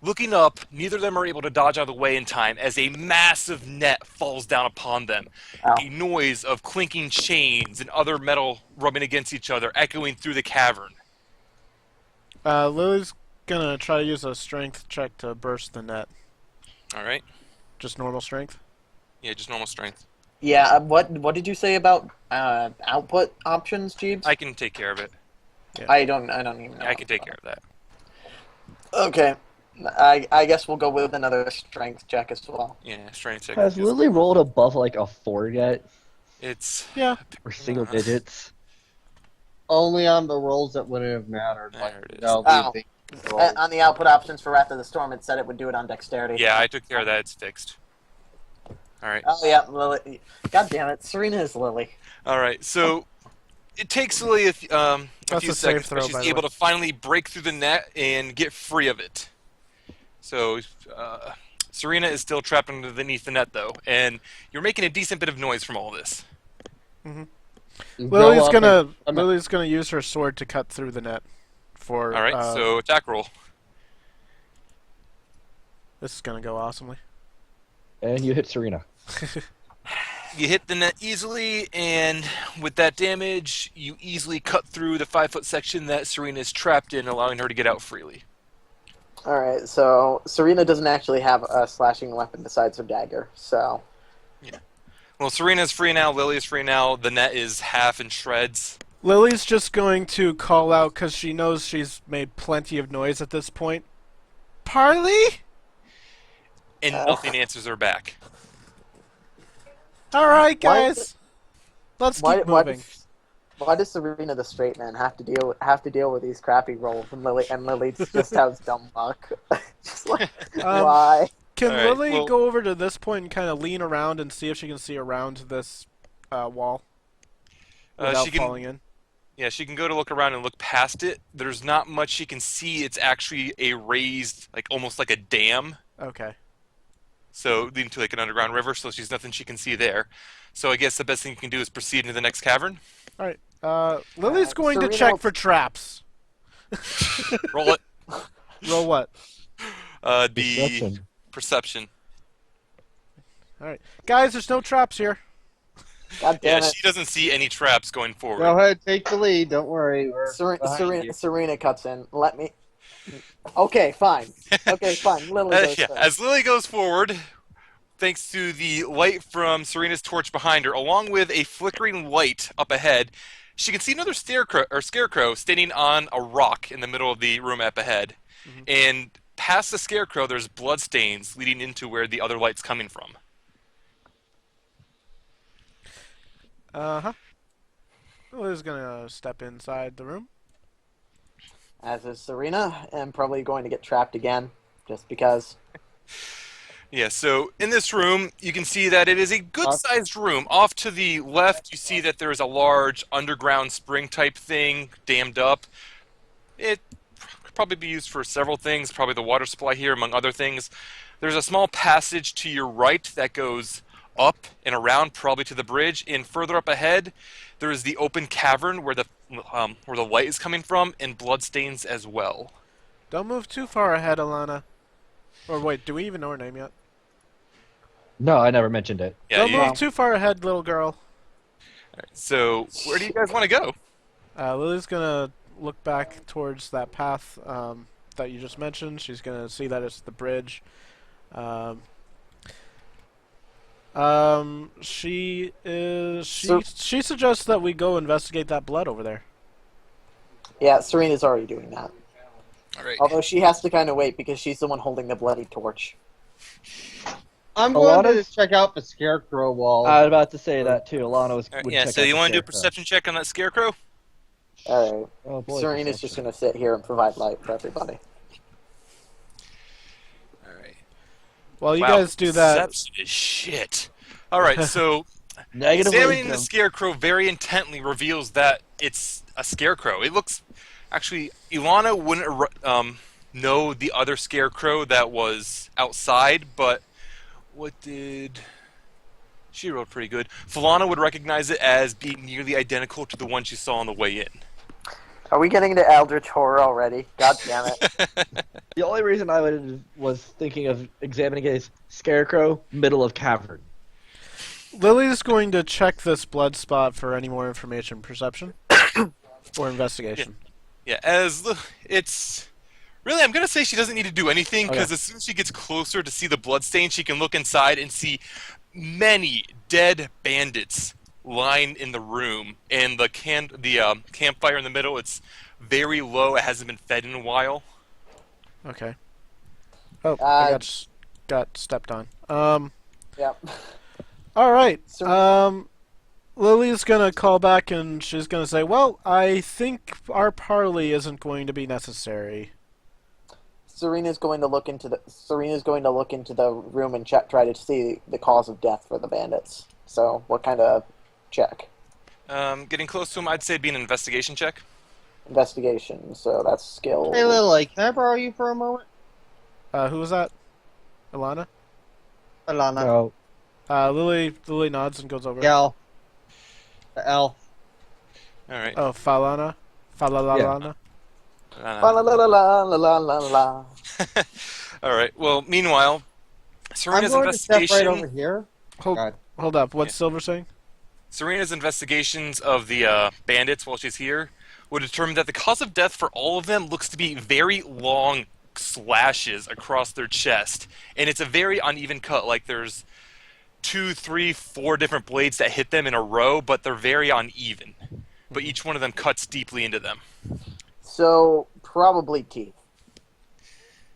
Looking up, neither of them are able to dodge out of the way in time as a massive net falls down upon them. Ow. A noise of clinking chains and other metal rubbing against each other echoing through the cavern. Lily's gonna try to use a strength check to burst the net. All right. Just normal strength. Yeah, just normal strength. Yeah. What did you say about output options, Jeeves? I can take care of it. I don't even know. I can take care of that. Okay. I guess we'll go with another strength check as well. Yeah, strength check. Has Lily rolled above like a 4 yet? It's Yeah. Or single digits? Only on the rolls that wouldn't have mattered. There Like, it is. no, Oh. the rolls. On the output options for Wrath of the Storm, it said it would do it on dexterity. yeah. I took care of that. It's fixed. All right. Oh yeah, Lily. God damn it, Serena is Lily. All right, so it takes Lily a That's few a save seconds, throw, but she's by the able way. to finally break through the net and get free of it. So Serena is still trapped underneath the net, though, and you're making a decent bit of noise from all this. Go Lily's up gonna and- Lily's gonna use her sword to cut through the net. For All right, so attack roll. this is gonna go awesomely. And you hit Surina. You hit the net easily, and with that damage, you easily cut through the 5-foot section that Serena is trapped in, allowing her to get out freely. All right, so Serena doesn't actually have a slashing weapon besides her dagger, so Well, Serena's free now, Lily is free now, the net is half in shreds. Lily's just going to call out because she knows she's made plenty of noise at this point. Parley? And nothing answers her back. All right, Why- guys. Let's keep moving. Why does Serena the straight man have to deal with these crappy rolls and Lily just has dumb luck? Just like, why? Can All right, Lily well- go over to this point and kind of lean around and see if she can see around this wall without She can, falling in? yeah, she can go to look around and look past it. There's not much she can see. It's actually a raised, like almost like a dam. Okay. So leading to like an underground river. So she's nothing she can see there. So I guess the best thing you can do is proceed into the next cavern. All right. Lily's going to Serena check will- for traps. Roll it. Roll what? The Perception. perception. Alright. Guys, there's no traps here. God Yeah, damn it. she doesn't see any traps going forward. Go ahead, take the lead. Don't worry. We're behind you. Serena cuts in. Let me. Okay, fine. Okay, fine. Lily goes Yeah, first. as Lily goes forward, thanks to the light from Serena's torch behind her, along with a flickering light up ahead, she can see another scarecrow standing on a rock in the middle of the room up ahead. Mhm. And past the scarecrow, there's bloodstains leading into where the other light's coming from. Uh-huh. Lily's gonna step inside the room. As is Serena, and probably going to get trapped again, just because. Yeah, so in this room, you can see that it is a good-sized room. Off to the left, you see that there is a large underground spring-type thing dammed up. It could probably be used for several things, probably the water supply here, among other things. There's a small passage to your right that goes up and around, probably to the bridge. And further up ahead, there is the open cavern where the light is coming from, and bloodstains as well. Don't move too far ahead, Elana. Or wait, do we even know her name yet? No, I never mentioned it. Yeah, Don't you, move too far ahead, little girl. so where do you guys want to go? Lily's gonna look back towards that path that you just mentioned. She's gonna see that it's the bridge. She suggests that we go investigate that blood over there. Yeah, Serena's already doing that. All right. Although she has to kind of wait because she's the one holding the bloody torch. I'm going Alana's- to check out the scarecrow wall. I was about to say that too. Alana was. All right, would yeah, check so out you the want to do a scarecrow. perception check on that scarecrow? Alright. Oh boy. Serena's just going to sit here and provide light for everybody. All right. While you Wow, guys do that, perception is shit. All right, so Negative examining the wisdom. scarecrow very intently reveals that it's a scarecrow. It looks actually Elana wouldn't know the other scarecrow that was outside, but what did she rolled pretty good. Falana would recognize it as being nearly identical to the one she saw on the way in. Are we getting to Eldritch Horror already? God damn it. The only reason I was thinking of examining it is scarecrow, middle of cavern. Lily's going to check this blood spot for any more information. Perception? Or investigation? Yeah, it's really, I'm gonna say she doesn't need to do anything because as soon as she gets closer to see the bloodstain, she can look inside and see many dead bandits lying in the room. And the campfire in the middle, it's very low. It hasn't been fed in a while. Okay. Oh, I got stepped on. Yep. All right. So- Lily's gonna call back and she's gonna say, "Well, I think our parley isn't going to be necessary." Serena's going to look into the room and try to see the cause of death for the bandits. So, what kind of check? Getting close to him, I'd say it'd be an investigation check. Investigation. So that's skill. Hey, Lily, can I borrow you for a moment? Who was that? Elana? Alana. No. Lily nods and goes over. Gal. The elf. All right. Oh, Falana? Falalana? La la la la la la la la. All right. Well, meanwhile, I'm Serena's going to step investigation. right over here. Hold, God. hold up. What's Silver saying? Serena's investigations of the bandits while she's here would determine that the cause of death for all of them looks to be very long slashes across their chest, and it's a very uneven cut. Like there's 2, 3, 4 different blades that hit them in a row, but they're very uneven. But each one of them cuts deeply into them. So probably teeth.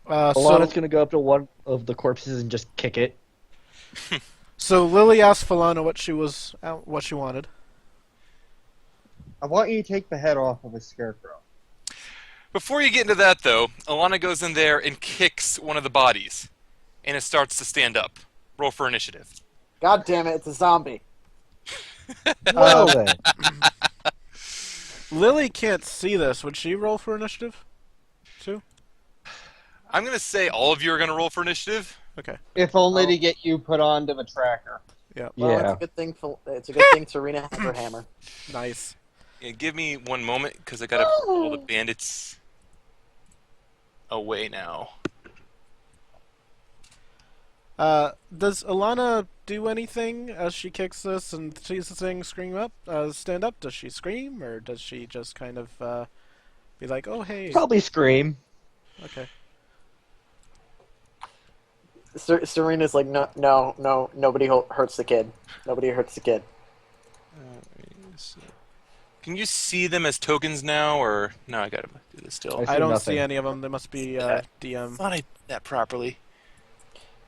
Alana's gonna go up to one of the corpses and just kick it. So Lily asked Falana what she wanted. I want you to take the head off of a scarecrow. Before you get into that, though, Elana goes in there and kicks one of the bodies, and it starts to stand up. Roll for initiative. God damn it! It's a zombie. Well then. Lily can't see this. Would she roll for initiative? Too? I'm going to say all of you are going to roll for initiative. Okay. If only to get you put onto the tracker. Yeah. Well, Yeah. it's a good thing. It's a good thing Serena has her hammer. Nice. Yeah, give me one moment, because I got to put all the bandits away now. Does Elana do anything as she kicks this and sees the thing stand up? Does she scream, or does she just kind of be like, "Oh hey"? Probably scream. Okay. Serena's like, no, nobody hurts the kid. Nobody hurts the kid. Can you see them as tokens now, or no? I gotta do this still. I I don't nothing. see any of them. They must be I DM. thought I did that properly.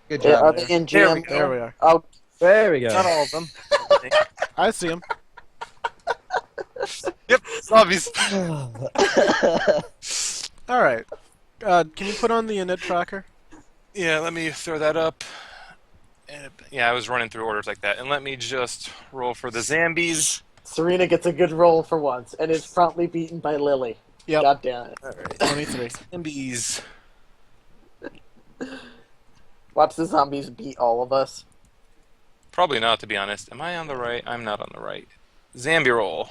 Good Yeah, job. are there. they in There we GM? go. There we are. Oh, There we go. Not all of them. I see them. Yep, zombies. All right. Can you put on the init tracker? Yeah, let me throw that up. And, yeah, I was running through orders like that. And let me just roll for the zombies. Serena gets a good roll for once and is promptly beaten by Lily. Yep. God damn it. All right. 23. Zombies. Watch the zombies beat all of us. Probably not, to be honest. Am I on the right? I'm not on the right. Zombie roll.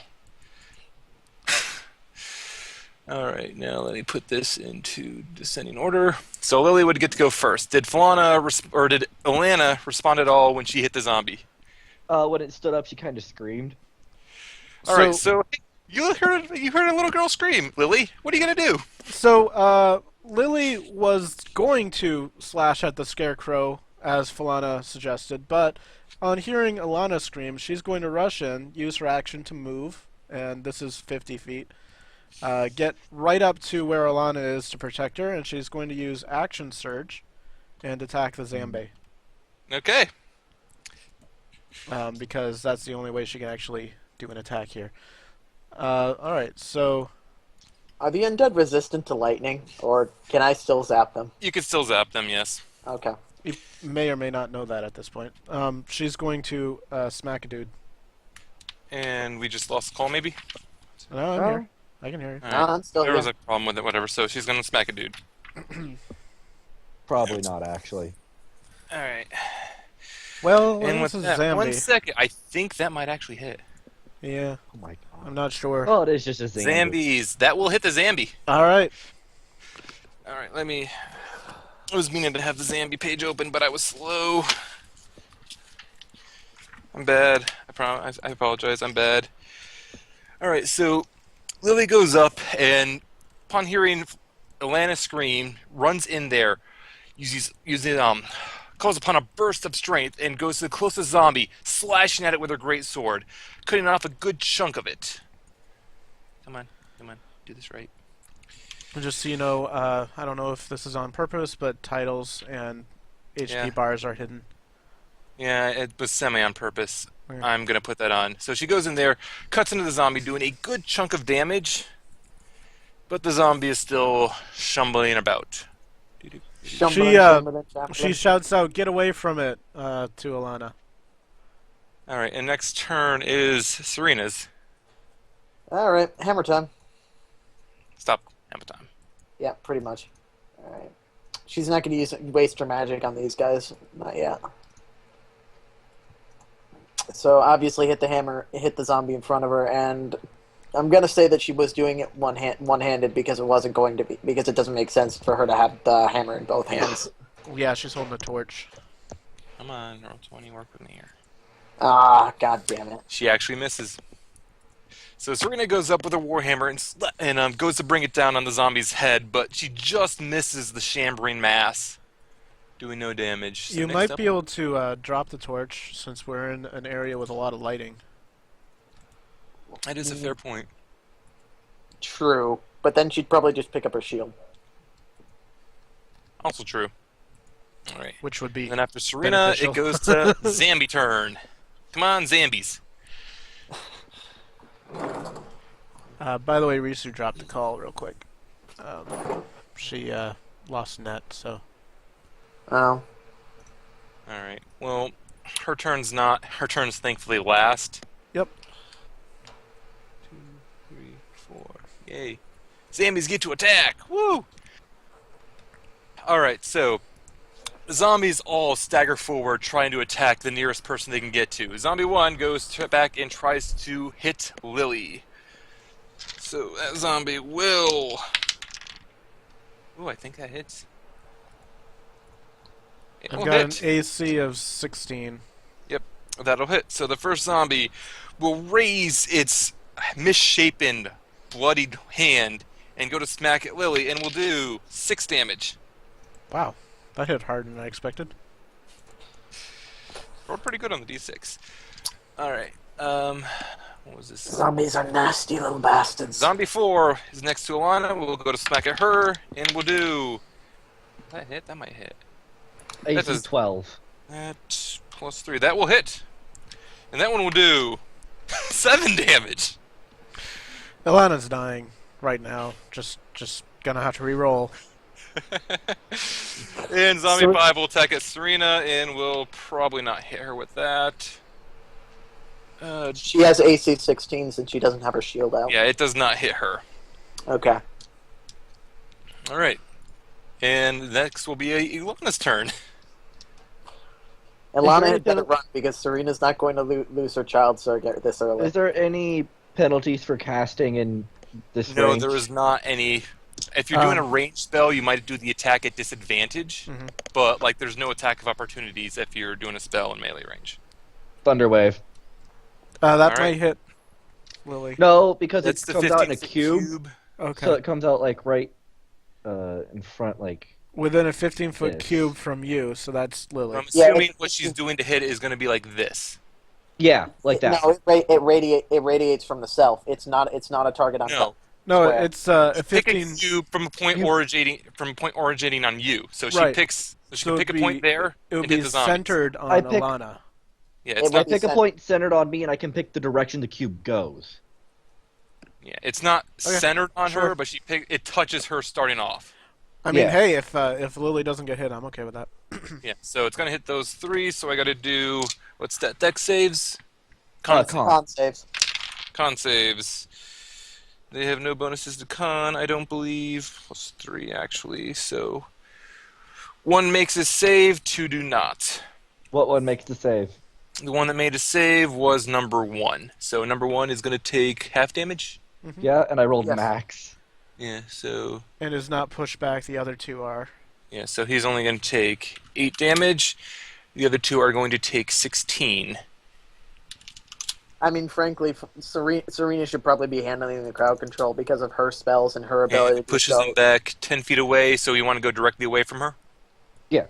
Alright, now let me put this into descending order. So Lily would get to go first. Did Falana or did Elana respond at all when she hit the zombie? When it stood up, she kind of screamed. Alright, so you heard a little girl scream. Lily, what are you gonna do? So, Lily was going to slash at the scarecrow, as Falana suggested, but on hearing Elana scream, she's going to rush in, use her action to move, and this is 50 feet. Get right up to where Elana is to protect her, and she's going to use Action Surge and attack the Zambe. Okay. Because that's the only way she can actually do an attack here. Alright, so... Are the undead resistant to lightning, or can I still zap them? You can still zap them, yes. Okay. You may or may not know that at this point. She's going to smack a dude. And we just lost the call, maybe? No, I'm Oh. here. I can hear you. All No, right. I'm still There here. was a problem with it, whatever, so she's gonna smack a dude. Probably not, actually. Alright. Well, And this with is that, Zambi. 1 second, I think that might actually hit. Yeah, Oh my god. I'm not sure. Oh, it is just a zombie. Zambies. That will hit the Zambi. Alright. Alright, let me... I was meaning to have the Zambi page open, but I was slow. I'm bad. I apologize. I'm bad. Alright, so Lily goes up, and upon hearing Elana scream, runs in there, calls upon a burst of strength, and goes to the closest zombie, slashing at it with her great sword, cutting off a good chunk of it. Come on, do this right. And just so you know, I don't know if this is on purpose, but titles and HP Yeah. bars are hidden. Yeah, it was semi on purpose. Okay. I'm gonna put that on. So she goes in there, cuts into the zombie, doing a good chunk of damage, but the zombie is still shumbling about. She shouts out, "Get away from it," to Elana. All right, and next turn is Serena's. Alright, hammer time. Stop. Hammer time. Yeah, pretty much. Alright. She's not going to waste her magic on these guys. Not yet. So obviously hit the hammer, hit the zombie in front of her, and I'm going to say that she was doing it one-handed because it wasn't going to be, because it doesn't make sense for her to have the hammer in both hands. Yeah, she's holding a torch. Come on, roll 20, work with me here. Ah, god damn it. She actually misses. So Serena goes up with her warhammer and goes to bring it down on the zombie's head, but she just misses the shambling mass, doing no damage. So You next might up- be able to drop the torch since we're in an area with a lot of lighting. That is a fair point. True. But then she'd probably just pick up her shield. Also true. All right. Which would be And then after Serena, beneficial. it goes to Zambi turn. Come on, Zambies. By the way, Risu dropped the call real quick. She lost net, so Oh. All right. Well, her turn's thankfully last. yep. 2, 3, 4. Yay. Zambies get to attack. Woo! All right. So the zombies all stagger forward, trying to attack the nearest person they can get to. Zombie 1 goes back and tries to hit Lily. So that zombie will... Ooh, I think that hits. It I've will got an hit. AC of 16. That'll hit. So the first zombie will raise its misshapen, bloodied hand and go to smack at Lily, and will do 6 damage. Wow, that hit harder than I expected. Rolled pretty good on the d6. All right. What was this? Zombies are nasty little bastards. Zombie 4 is next to Elana. We'll go to smack at her, and we'll do. That hit? That might hit. AC is- 12. That plus 3. That will hit. And that one will do 7 damage. Elana's dying right now. Just gonna have to re-roll. And Zombie 5 will attack at Surina, and will probably not hit her with that. She has AC 16 since she doesn't have her shield out. Yeah, it does not hit her. Okay. Alright. And next will be Ilana's turn. Ilana any had better penal- run because Serena's not going to lose her child surrogate this early. Is there any penalties for casting in this No, range? there is not any. If you're doing a ranged spell, you might do the attack at disadvantage, Mhm. but like there's no attack of opportunities if you're doing a spell in melee range. Thunderwave. That Alright. might hit Lily. No, because That's it the comes 15 out in a foot cube, Okay. so it comes out like right in front, like Within a 15-foot Yes. cube from you, so that's Lily. I'm Yeah, assuming it's- what she's doing to hit is going to be like this. yeah, like that. No, it radiates from the self. It's not a target on No, No, Square. it's a pick a 15. cube from a point originating on you. So she Right. picks. So she So can pick it'd a point be- there It would and hit be the zombies. centered on I pick- Elana. Yeah, it's It not. would be Pick a cent- point centered on me, and I can pick the direction the cube goes. Yeah, it's not Okay, centered on sure. her, but it touches her starting off. I mean, Yeah. hey, if Lily doesn't get hit, I'm okay with that. Yeah, so it's gonna hit those 3. So I got to do what's that? Dex saves. Con con saves. Con saves. They have no bonuses to con, I don't believe. Plus 3, actually. So 1 makes a save, 2 do not. What one makes the save? The one that made a save was number 1. So number 1 is going to take half damage. Yeah, and I rolled Yes. max. Yeah, so And is not pushed back. The other two are. so he's only going to take 8 damage. The other 2 are going to take 16. I mean, frankly, Serena should probably be handling the crowd control because of her spells and her ability And pushes to him back 10 feet away, so you want to go directly away from her? Yeah.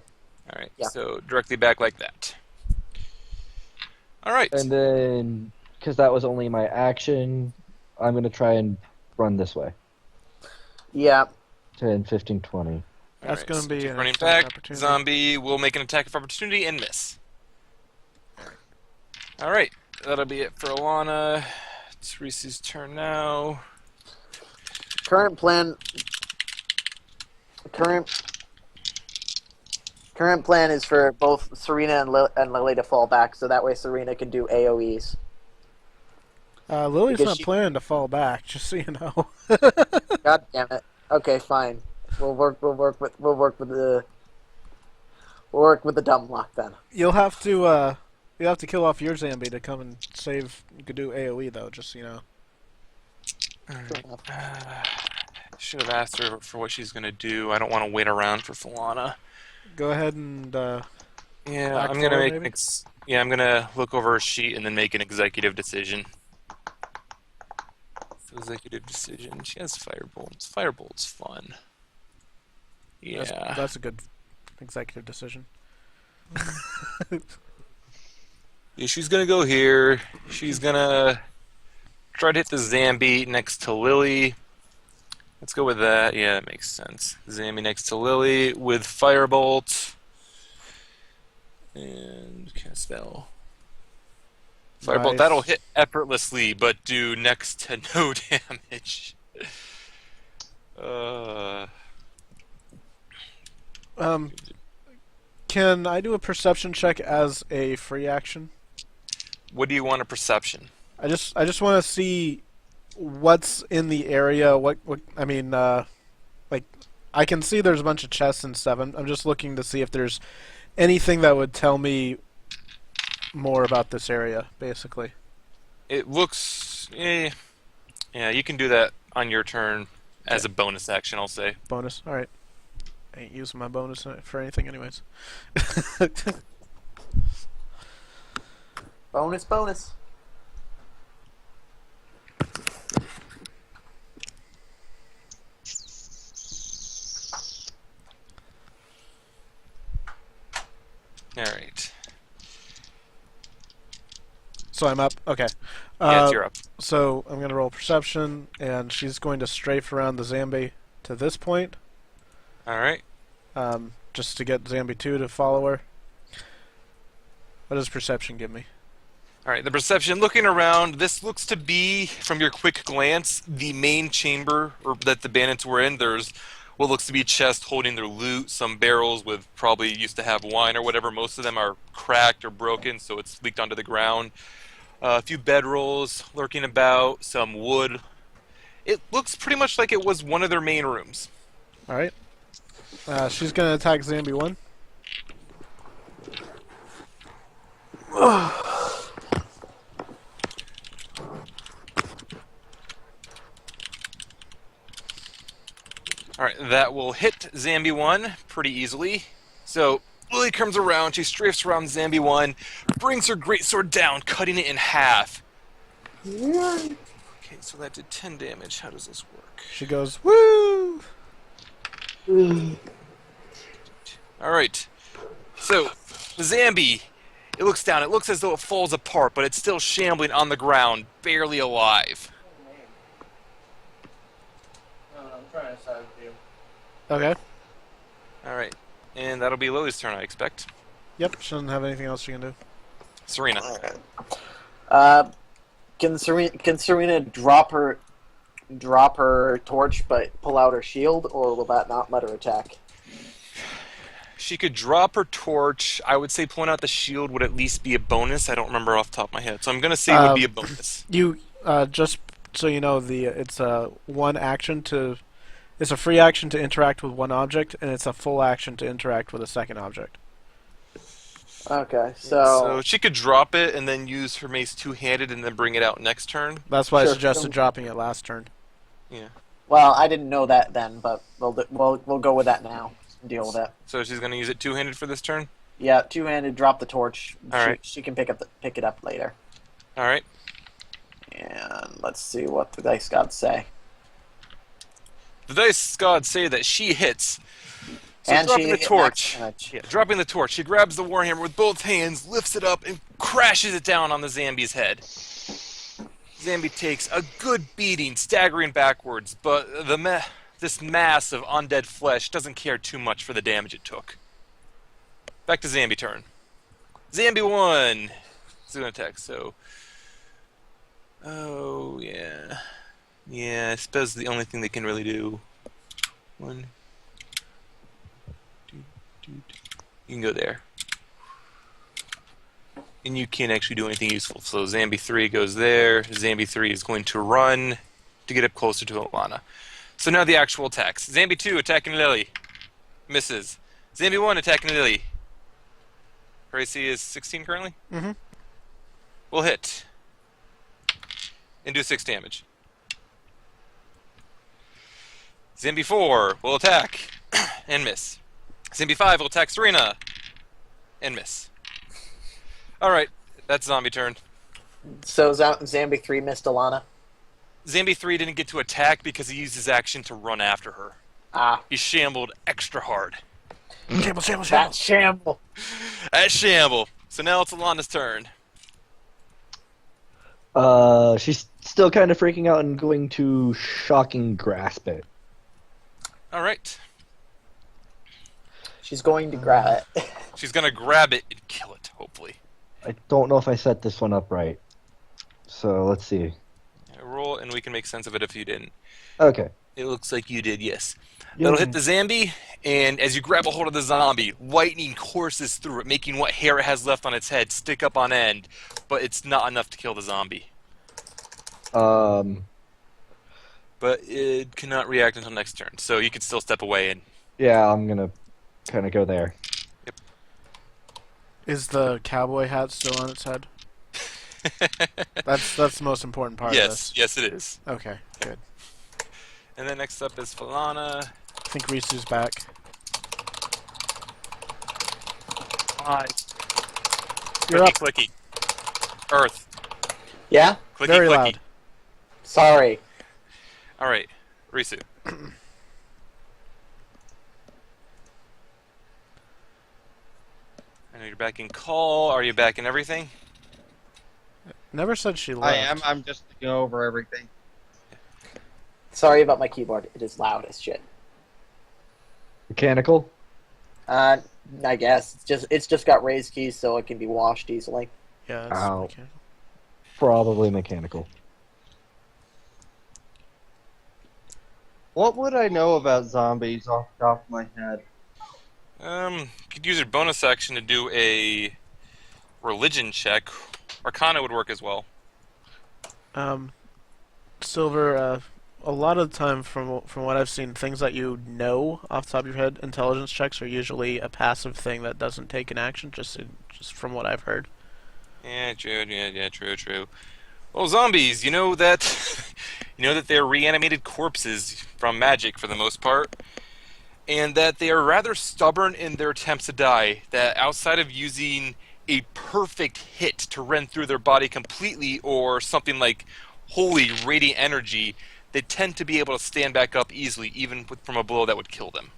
Alright, Yeah. so directly back like that. Alright. And then, because that was only my action, I'm going to try and run this way. Yeah. 10, 15, 20. That's Alright, gonna so be keep an running attack back. opportunity. Zombie will make an attack of opportunity and miss. Alright, that'll be it for Alana. It's Reese's turn now. Current plan is for both Serena and Lily to fall back, so that way Serena can do AoEs. Lily's Because not she- planning to fall back, just so you know. God damn it. Okay, fine. We'll work with the dumb luck then. You'll have to kill off your zombie to come and save. You could do AOE though, just so you know. Should have asked her for what she's gonna do. I don't want to wait around for Falana. Go ahead and Yeah, Act I'm gonna forward, make maybe? I'm gonna look over her sheet and then make an executive decision. So executive decision. She has firebolts. Firebolt's fun. Yeah. that's a good executive decision. Yeah, she's gonna go here. She's gonna try to hit the Zambi next to Lily. Let's go with that. Yeah, that makes sense. Zambi next to Lily with Firebolt. And cast spell. Firebolt, Nice. that'll hit effortlessly, but do next to no damage. Can I do a perception check as a free action? What do you want a perception? I just want to see what's in the area. What I mean, like I can see there's a bunch of chests and stuff. I'm just looking to see if there's anything that would tell me more about this area, basically. It looks... yeah, you can do that on your turn as a bonus action, I'll say. Bonus. All right. I ain't using my bonus for anything, anyways. Bonus, bonus. Alright. So I'm up. Okay. Yes, you're up. So I'm going to roll perception, and she's going to strafe around the zombie to this point, Alright. just to get zombie 2 to follow her. What does perception give me? Alright, the perception, looking around, this looks to be, from your quick glance, the main chamber that the bandits were in. There's what looks to be chests holding their loot, some barrels with probably used to have wine or whatever. Most of them are cracked or broken, so it's leaked onto the ground. A few bedrolls lurking about, some wood. It looks pretty much like it was one of their main rooms. Alright. She's going to attack zombie 1. Alright, that will hit Zambi 1 pretty easily. So, Lily comes around, she strafes around Zambi 1, brings her greatsword down, cutting it in half. Okay, so that did 10 damage. How does this work? She goes, woo! Alright, so, the Zambi, it looks down, it looks as though it falls apart, but it's still shambling on the ground, barely alive. I'm trying to side with you. Okay. Alright, and that'll be Lily's turn, I expect. Yep, she doesn't have anything else she can do. Surina. Can Serena drop her torch but pull out her shield, or will that not let her attack? She could drop her torch. I would say pulling out the shield would at least be a bonus. I don't remember off the top of my head, so I'm going to say it would be a bonus. You, just so you know, it's a it's a free action to interact with one object, and it's a full action to interact with a second object. Okay, So she could drop it and then use her mace two-handed and then bring it out next turn. That's why I Sure. suggested dropping it last turn. Yeah. Well, I didn't know that then, but we'll go with that now. Deal with it. So she's going to use it two-handed for this turn? Yeah, two-handed. Drop the torch. Alright. She can pick it up later. Alright. And let's see what the dice gods say. The dice gods say that she hits. So And dropping she the hit torch. max damage. Yeah, dropping the torch. She grabs the warhammer with both hands, lifts it up, and crashes it down on the Zambi's head. Zambi takes a good beating, staggering backwards, but this mass of undead flesh doesn't care too much for the damage it took. Back to Zambi turn. Zambi 1. It's going to attack, so... Oh, yeah. Yeah, I suppose the only thing they can really do... One... You can go there. And you can't actually do anything useful. So Zambi 3 goes there. Zambi 3 is going to run to get up closer to Elana. So now the actual attacks. Zambi 2 attacking Lily. Misses. Zambi 1 attacking Lily. Her AC is 16 currently? Mm-hmm. Will hit. And do 6 damage. Zambi 4 will attack. And miss. Zambi 5 will attack Surina. And miss. Alright, that's zombie turn. So Zambi 3 missed Elana. Zambi 3 didn't get to attack because he used his action to run after her. Ah, He shambled extra hard. Shamble, shamble, that shamble. shamble. At shamble. So now it's Alana's turn. She's still kind of freaking out and going to shocking grasp it. Alright. She's going to grab it. She's gonna grab it and kill it, hopefully. I don't know if I set this one up right. So let's see. Roll and we can make sense of it if you didn't. Okay. It looks like you did, yes. That'll hit the Zambi, and as you grab a hold of the zombie, lightning courses through it, making what hair it has left on its head stick up on end, but it's not enough to kill the zombie. But it cannot react until next turn, so you can still step away and... Yeah, I'm gonna kind of go there. Yep. Is the cowboy hat still on its head? That's the most important part of this. Yes it is. Okay, good. And then next up is Falana. I think Risu's back. Hi. You're up. Clicky. Earth. Yeah? Clicky, Very clicky. loud. Sorry. All right, Risu. I know you're back in call. Are you back in everything? Never said she left. I am. I'm just looking over everything. Sorry about my keyboard. It is loud as shit. Mechanical? I guess it's just got raised keys, so it can be washed easily. Yeah, it's Ow. mechanical. Probably mechanical. What would I know about zombies off the top of my head? You could use your bonus action to do a religion check. Arcana would work as well. Silver, a lot of the time from what I've seen, things that you know off the top of your head, intelligence checks are usually a passive thing that doesn't take an action, just from what I've heard. Yeah, true. Yeah, true. Well, zombies, you know that they're reanimated corpses from magic for the most part, and that they are rather stubborn in their attempts to die. That outside of using a perfect hit to rend through their body completely, or something like holy radiant energy, they tend to be able to stand back up easily, even from a blow that would kill them.